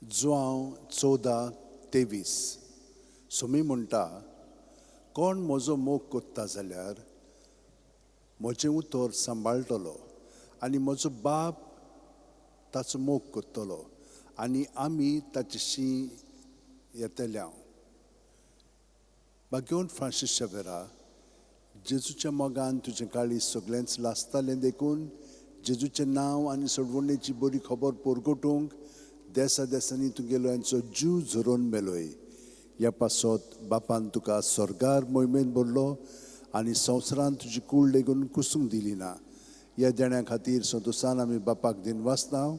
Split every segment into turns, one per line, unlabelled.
जुआंव 14:23 सुमी म्हणटा कोण म्हजो मोग कोत्ता जाल्यार म्हजें उतर सांबाळटलो आनी म्हजो बाप ताचो मोग कोत्तलो आनी आमी ताचेशी येतल्या. बागेवन फ्रांसीस शावेरा जेजूच्या मोगान तुजें काळी सगळेंच लासतालें देखून जेजूचें नांव आनी सोडवणेची बरी खबर पोरगोटूंक देसा देसांनी तुगेलो यांचो जीव झरोवन मेलोय. ह्या पासत बापान तुका स्वर्गार मोहिमेन भरलो आनी संवसारान तुजी कूड लेगून कुसूंक दिली ना. ह्या देण्या खातीर संतोसान आमी बापाक दिन वाचतांव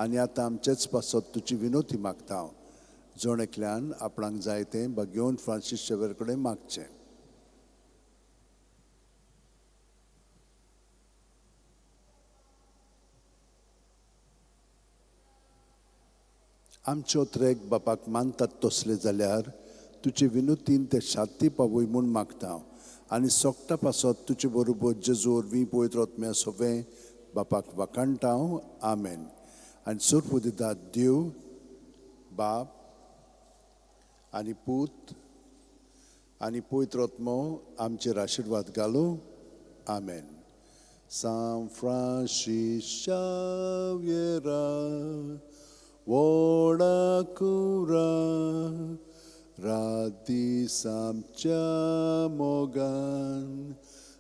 आनी आतां आमचेच पासत तुजी विनोती मागतांव. जोण एकल्यान आपणाक जाय तें बागेवन फ्रांसीस शावेर कडेन मागचें. आमचे ओत्रेक बापाक मानतात तसले जाल्यार तुजे विनोतीन ते शांती पावय म्हूण मागता आनी सोगटा पासत तुजे बरोबर जेजूर वी पळयत रत्म्या सोवें बापाक वाकाणटाव. आमेन. आनी सुर्प दितात देव बाप आनी पूत आनी पवित्र आत्मो आमचेर आशिर्वाद घालूं. आमेन. San Francis Xaviera Woda cura radi samcia mogan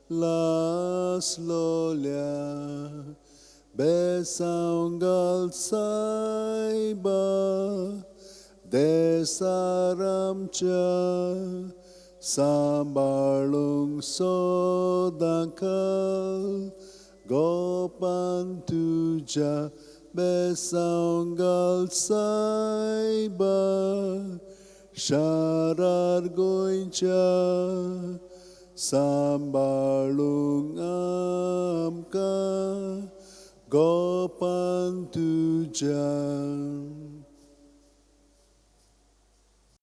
las lolia besangal saiba desaramcha sambalung sodakal gopan tuja besangal saiba sharar goincha sambalung amka gopan tuja.